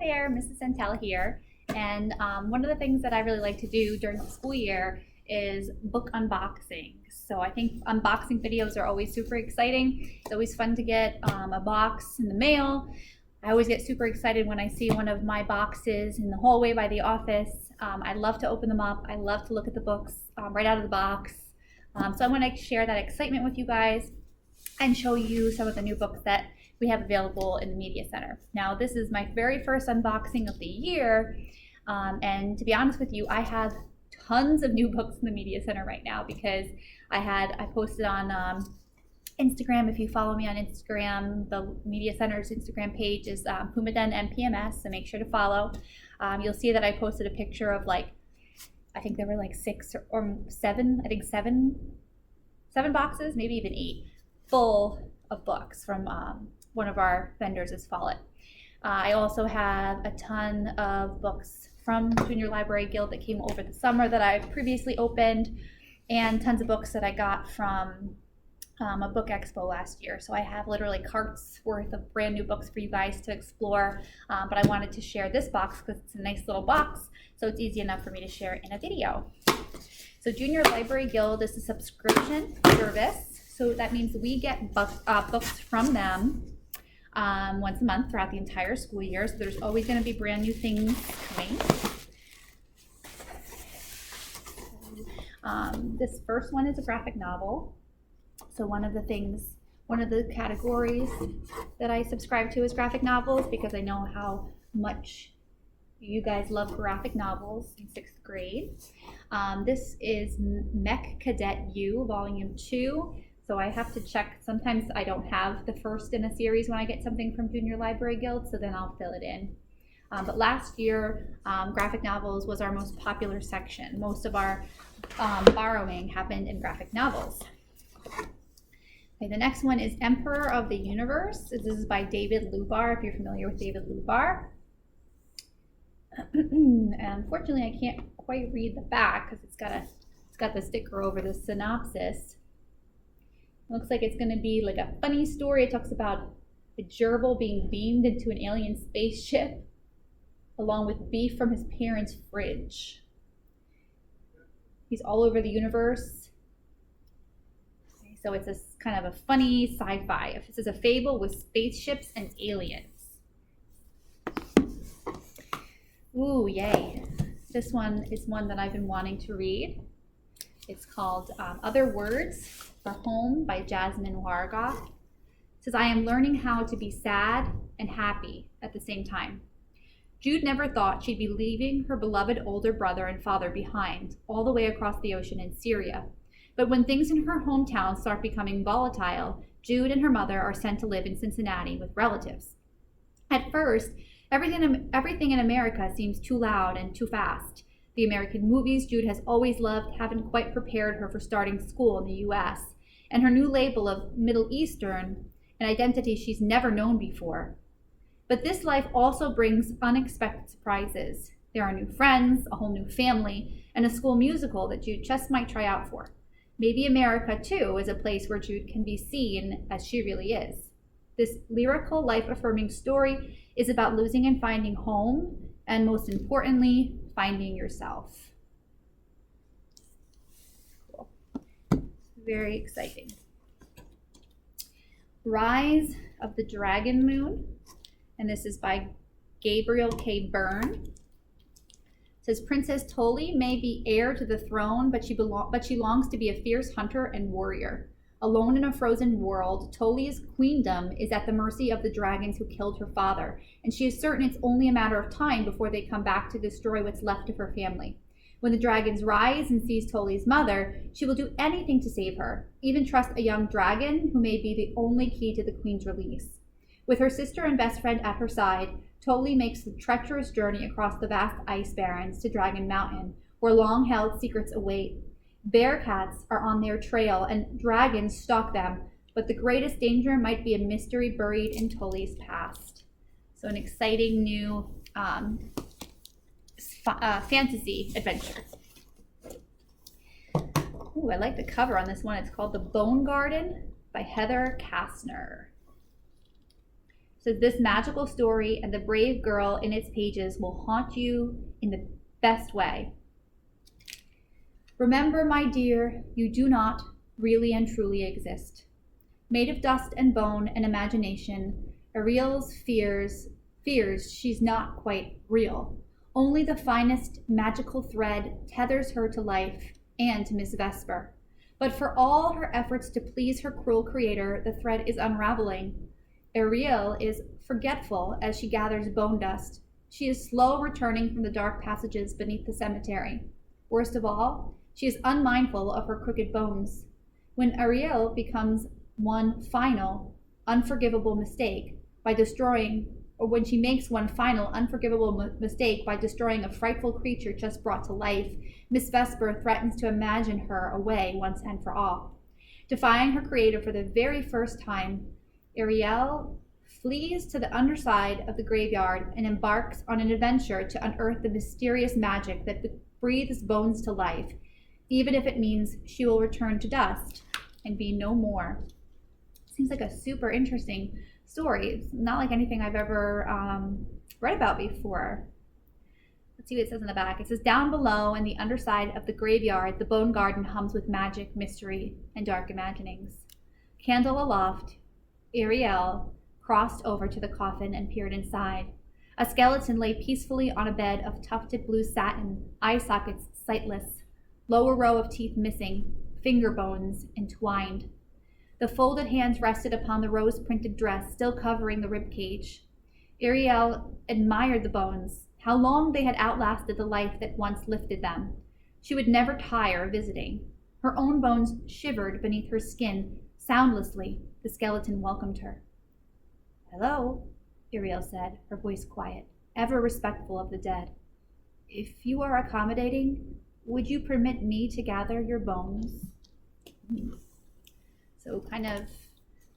there, Mrs. Santel here. And one of the things that I really like to do during the school year is book unboxing. So I think unboxing videos are always super exciting. It's always fun to get a box in the mail. I always get super excited when I see one of my boxes in the hallway by the office. I love to open them up. I love to look at the books right out of the box. So I want to share that excitement with you guys and show you some of the new books that we have available in the Media Center. Now, this is my very first unboxing of the year, and to be honest with you, I have tons of new books in the Media Center right now because I posted on Instagram. If you follow me on Instagram, the Media Center's Instagram page is Pumaden MPMS, so make sure to follow. You'll see that I posted a picture of I think there were six or seven, seven boxes, maybe even 8, full of books from one of our vendors is Follett. I also have a ton of books from Junior Library Guild that came over the summer that I previously opened, and tons of books that I got from a book expo last year. So I have literally carts worth of brand new books for you guys to explore, but I wanted to share this box because it's a nice little box, so it's easy enough for me to share in a video. So Junior Library Guild is a subscription service, so that means we get books from them once a month throughout the entire school year, so there's always going to be brand new things coming. This first one is a graphic novel. So one of the categories that I subscribe to is graphic novels because I know how much you guys love graphic novels in 6th grade. This is Mech Cadet U, Volume 2. So I have to check. Sometimes I don't have the first in a series when I get something from Junior Library Guild, so then I'll fill it in. But last year, graphic novels was our most popular section. Most of our borrowing happened in graphic novels. Okay, the next one is Emperor of the Universe. This is by David Lubar, if you're familiar with David Lubar. And unfortunately, I can't quite read the back because it's got the sticker over the synopsis. It looks like it's going to be like a funny story. It talks about a gerbil being beamed into an alien spaceship along with beef from his parents' fridge. He's all over the universe. Okay, so it's a kind of a funny sci-fi. This is a fable with spaceships and aliens. Ooh, yay. This one is one that I've been wanting to read. It's called Other Words for Home by Jasmine Wargoth. It says, I am learning how to be sad and happy at the same time. Jude never thought she'd be leaving her beloved older brother and father behind, all the way across the ocean in Syria. But when things in her hometown start becoming volatile, Jude and her mother are sent to live in Cincinnati with relatives. At first, everything in America seems too loud and too fast. The American movies Jude has always loved haven't quite prepared her for starting school in the U.S., and her new label of Middle Eastern, an identity she's never known before. But this life also brings unexpected surprises. There are new friends, a whole new family, and a school musical that Jude just might try out for. Maybe America, too, is a place where Jude can be seen as she really is. This lyrical, life-affirming story is about losing and finding home, and most importantly, finding yourself. Cool. Very exciting. Rise of the Dragon Moon, and this is by Gabriel K. Byrne. It says, Princess Toli may be heir to the throne, but she longs to be a fierce hunter and warrior. Alone in a frozen world, Toli's queendom is at the mercy of the dragons who killed her father, and she is certain it's only a matter of time before they come back to destroy what's left of her family. When the dragons rise and seize Toli's mother, she will do anything to save her, even trust a young dragon who may be the only key to the queen's release. With her sister and best friend at her side, Toli makes the treacherous journey across the vast ice barrens to Dragon Mountain, where long-held secrets await. Bearcats are on their trail, and dragons stalk them, but the greatest danger might be a mystery buried in Toli's past. So an exciting new fantasy adventure. Ooh, I like the cover on this one. It's called The Bone Garden by Heather Kastner. So this magical story and the brave girl in its pages will haunt you in the best way. Remember, my dear, you do not really and truly exist. Made of dust and bone and imagination, Ariel's fears she's not quite real. Only the finest magical thread tethers her to life and to Miss Vesper. But for all her efforts to please her cruel creator, the thread is unraveling. Ariel is forgetful as she gathers bone dust. She is slow returning from the dark passages beneath the cemetery. Worst of all, she is unmindful of her crooked bones. When Ariel becomes one final, unforgivable mistake by destroying, or when she makes one final, unforgivable mistake by destroying a frightful creature just brought to life, Miss Vesper threatens to imagine her away once and for all. Defying her creator for the very first time, Ariel flees to the underside of the graveyard and embarks on an adventure to unearth the mysterious magic that breathes bones to life, even if it means she will return to dust and be no more. Seems like a super interesting story. It's not like anything I've ever read about before. Let's see what it says in the back. It says, down below in the underside of the graveyard, the bone garden hums with magic, mystery, and dark imaginings. Candle aloft, Ariel crossed over to the coffin and peered inside. A skeleton lay peacefully on a bed of tufted blue satin, eye sockets sightless, lower row of teeth missing, finger bones entwined. The folded hands rested upon the rose-printed dress still covering the ribcage. Ariel admired the bones, how long they had outlasted the life that once lifted them. She would never tire visiting. Her own bones shivered beneath her skin. Soundlessly, the skeleton welcomed her. Hello, Ariel said, her voice quiet, ever respectful of the dead. If you are accommodating, would you permit me to gather your bones? So kind of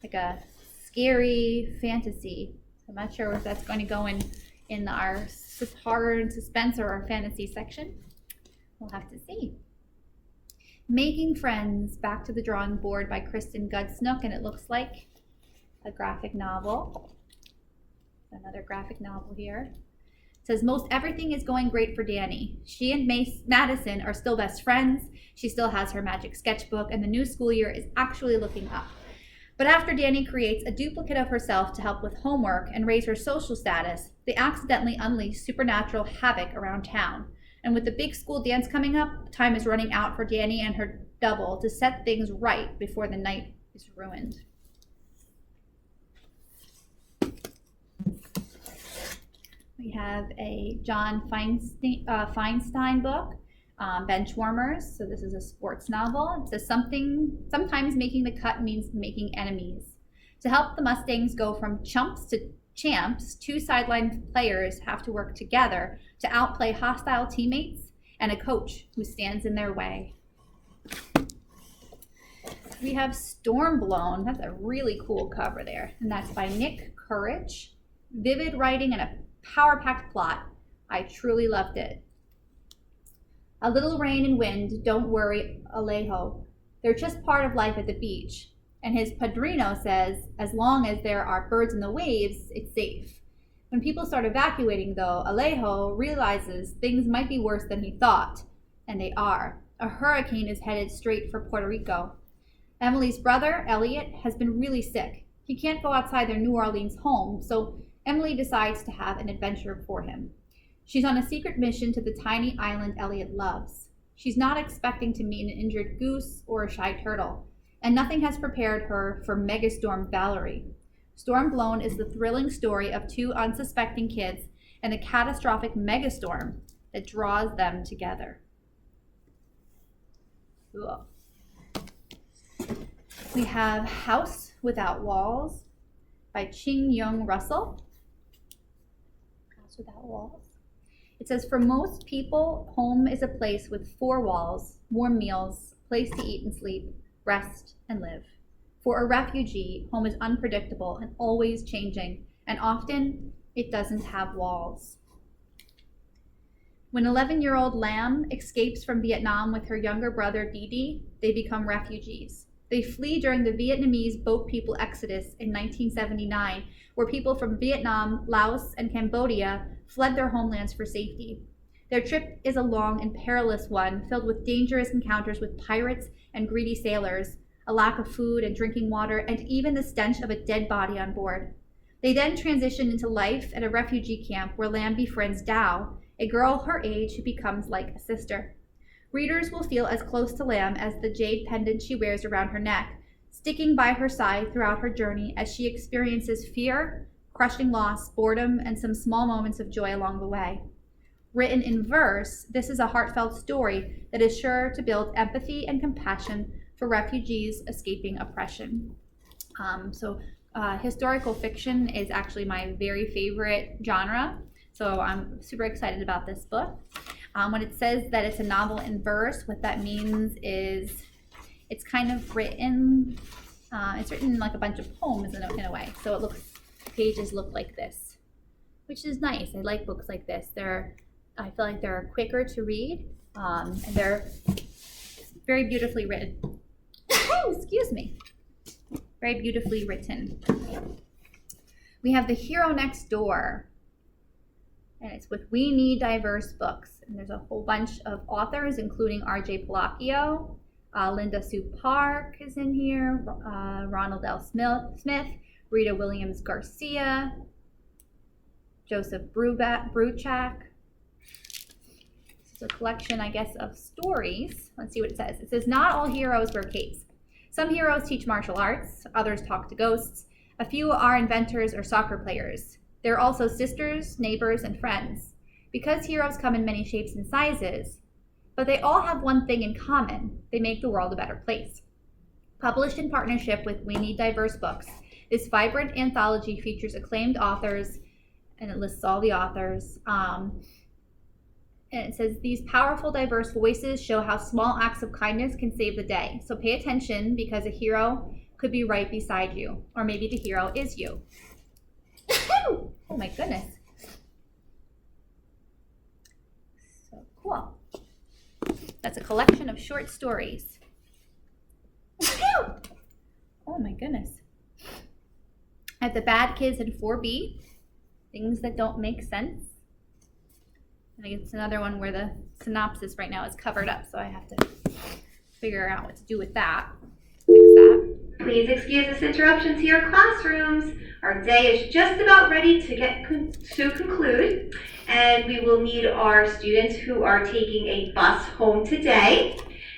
like a scary fantasy. I'm not sure if that's going to go in our horror and suspense or our fantasy section. We'll have to see. Making Friends, Back to the Drawing Board by Kristen Gudsnook, and it looks like a graphic novel. Another graphic novel here. It says, most everything is going great for Danny. She and Madison are still best friends. She still has her magic sketchbook, and the new school year is actually looking up. But after Danny creates a duplicate of herself to help with homework and raise her social status, they accidentally unleash supernatural havoc around town. And with the big school dance coming up, time is running out for Danny and her double to set things right before the night is ruined. We have a John Feinstein book, Benchwarmers. So this is a sports novel. It says sometimes making the cut means making enemies. To help the Mustangs go from chumps to champs, two sideline players have to work together to outplay hostile teammates and a coach who stands in their way. We have Stormblown. That's a really cool cover there. And that's by Nick Courage. Vivid writing and a power-packed plot. I truly loved it. A little rain and wind, don't worry, Alejo. They're just part of life at the beach. And his padrino says, as long as there are birds in the waves, it's safe. When people start evacuating, though, Alejo realizes things might be worse than he thought. And they are. A hurricane is headed straight for Puerto Rico. Emily's brother, Elliot, has been really sick. He can't go outside their New Orleans home, so Emily decides to have an adventure for him. She's on a secret mission to the tiny island Elliot loves. She's not expecting to meet an injured goose or a shy turtle, and nothing has prepared her for Megastorm Valerie. Stormblown is the thrilling story of two unsuspecting kids and the catastrophic megastorm that draws them together. Cool. We have House Without Walls by Ching Young Russell. House Without Walls. It says, for most people, home is a place with 4 walls, warm meals, place to eat and sleep, rest and live. For a refugee, home is unpredictable and always changing, and often it doesn't have walls. When 11-year-old Lam escapes from Vietnam with her younger brother Didi, they become refugees. They flee during the Vietnamese boat people exodus in 1979, where people from Vietnam, Laos, and Cambodia fled their homelands for safety. Their trip is a long and perilous one, filled with dangerous encounters with pirates and greedy sailors, a lack of food and drinking water, and even the stench of a dead body on board. They then transition into life at a refugee camp where Lam befriends Dao, a girl her age who becomes like a sister. Readers will feel as close to Lam as the jade pendant she wears around her neck, sticking by her side throughout her journey as she experiences fear, crushing loss, boredom, and some small moments of joy along the way. Written in verse, this is a heartfelt story that is sure to build empathy and compassion for refugees escaping oppression. Historical fiction is actually my very favorite genre, so I'm super excited about this book. When it says that it's a novel in verse, what that means is it's kind of written, it's written like a bunch of poems in a way. So the pages look like this, which is nice. I like books like this. I feel like they're quicker to read, and they're very beautifully written. Excuse me. Very beautifully written. We have The Hero Next Door, and it's with We Need Diverse Books. And there's a whole bunch of authors, including R.J. Palacio, Linda Sue Park is in here, Ronald L. Smith, Rita Williams Garcia, Joseph Bruchak. This is a collection, I guess, of stories. Let's see what it says. It says, not all heroes wear capes. Some heroes teach martial arts, others talk to ghosts. A few are inventors or soccer players. There are also sisters, neighbors, and friends. Because heroes come in many shapes and sizes, but they all have one thing in common: they make the world a better place. Published in partnership with We Need Diverse Books, this vibrant anthology features acclaimed authors, and it lists all the authors. And it says, these powerful, diverse voices show how small acts of kindness can save the day. So pay attention, because a hero could be right beside you, or maybe the hero is you. Oh my goodness. So cool. That's a collection of short stories. Oh my goodness. I have The Bad Kids in 4B, Things That Don't Make Sense. I think it's another one where the synopsis right now is covered up, so I have to figure out what to do with that. Fix that. Please excuse this interruption to your classrooms. Our day is just about ready to conclude, and we will need our students who are taking a bus home today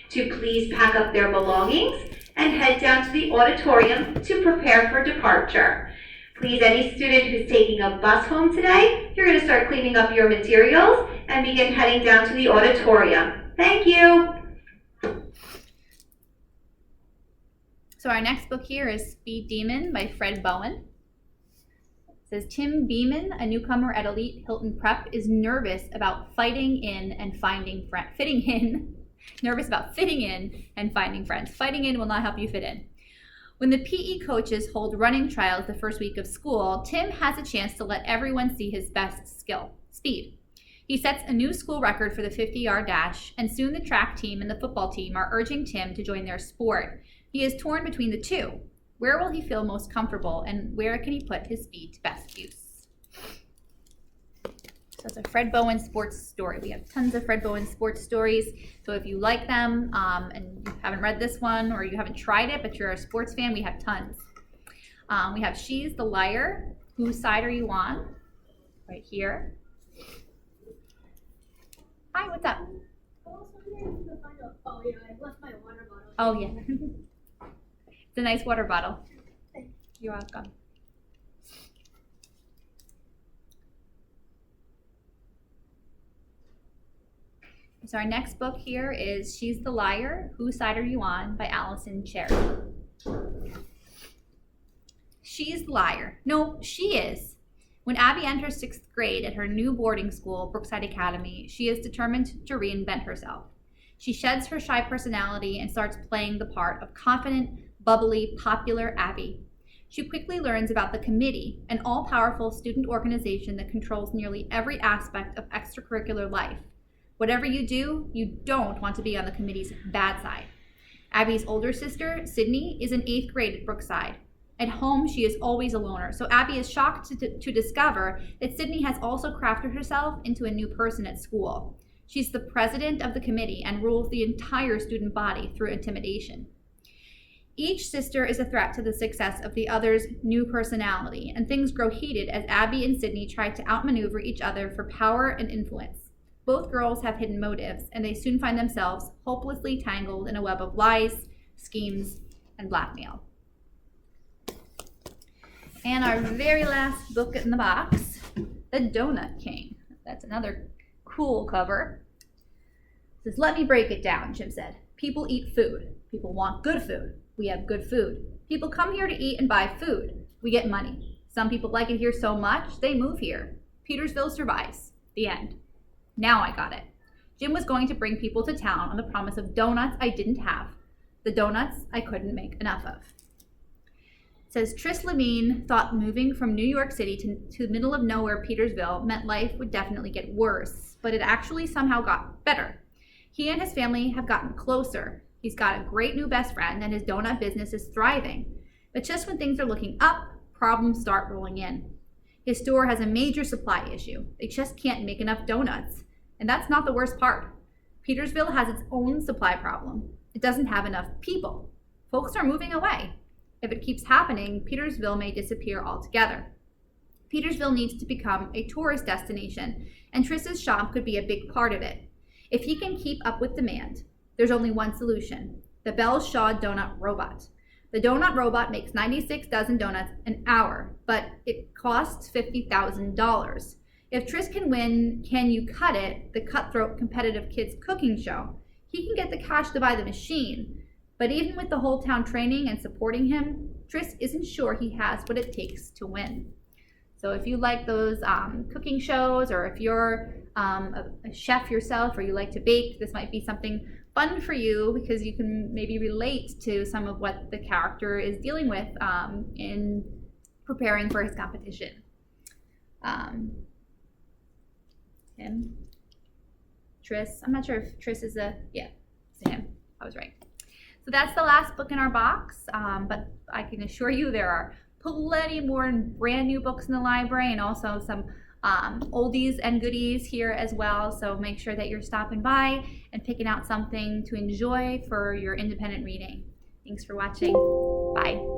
to please pack up their belongings and head down to the auditorium to prepare for departure. Please, any student who's taking a bus home today, you're going to start cleaning up your materials and begin heading down to the auditorium. Thank you. So our next book here is Speed Demon by Fred Bowen. It says, Tim Beeman, a newcomer at Elite Hilton Prep, is nervous about fitting in and finding friends. Nervous about fitting in and finding friends. Fighting in will not help you fit in. When the PE coaches hold running trials the first week of school, Tim has a chance to let everyone see his best skill, speed. He sets a new school record for the 50-yard dash, and soon the track team and the football team are urging Tim to join their sport. He is torn between the two. Where will he feel most comfortable, and where can he put his speed to best use? So it's a Fred Bowen sports story. We have tons of Fred Bowen sports stories. So if you like them and you haven't read this one, or you haven't tried it, but you're a sports fan, we have tons. We have She's the Liar. Whose Side Are You On? Right here. Hi, what's up? I was wondering if you could find out. Oh yeah, I left my water bottle. Oh yeah. It's a nice water bottle. You're welcome. So our next book here is She's the Liar, Whose Side Are You On? By Allison Cherry. She's the liar. No, she is. When Abby enters 6th grade at her new boarding school, Brookside Academy, she is determined to reinvent herself. She sheds her shy personality and starts playing the part of confident, bubbly, popular Abby. She quickly learns about the committee, an all-powerful student organization that controls nearly every aspect of extracurricular life. Whatever you do, you don't want to be on the committee's bad side. Abby's older sister, Sydney, is in 8th grade at Brookside. At home, she is always a loner, so Abby is shocked to discover that Sydney has also crafted herself into a new person at school. She's the president of the committee and rules the entire student body through intimidation. Each sister is a threat to the success of the other's new personality, and things grow heated as Abby and Sydney try to outmaneuver each other for power and influence. Both girls have hidden motives, and they soon find themselves hopelessly tangled in a web of lies, schemes, and blackmail. And our very last book in the box, The Donut King. That's another cool cover. It says, "Let me break it down," Jim said. "People eat food. People want good food. We have good food. People come here to eat and buy food. We get money. Some people like it here so much, they move here. Petersville survives." The end. Now I got it. Jim was going to bring people to town on the promise of donuts I didn't have. The donuts I couldn't make enough of. It says, Tris Levine thought moving from New York City to the middle of nowhere Petersville meant life would definitely get worse, but it actually somehow got better. He and his family have gotten closer. He's got a great new best friend and his donut business is thriving. But just when things are looking up, problems start rolling in. His store has a major supply issue. They just can't make enough donuts. And that's not the worst part. Petersville has its own supply problem. It doesn't have enough people. Folks are moving away. If it keeps happening, Petersville may disappear altogether. Petersville needs to become a tourist destination, and Tris's shop could be a big part of it. If he can keep up with demand, there's only one solution: the Bell Shaw Donut Robot. The donut robot makes 96 dozen donuts an hour, but it costs $50,000. If Tris can win Can You Cut It, the cutthroat competitive kids cooking show, he can get the cash to buy the machine. But even with the whole town training and supporting him, Tris isn't sure he has what it takes to win. So if you like those cooking shows, or if you're a chef yourself, or you like to bake, this might be something fun for you, because you can maybe relate to some of what the character is dealing with in preparing for his competition. Him, Tris, I'm not sure if Tris is it's him, I was right. So that's the last book in our box, but I can assure you there are plenty more brand new books in the library, and also some oldies and goodies here as well. So make sure that you're stopping by and picking out something to enjoy for your independent reading. Thanks for watching. Bye.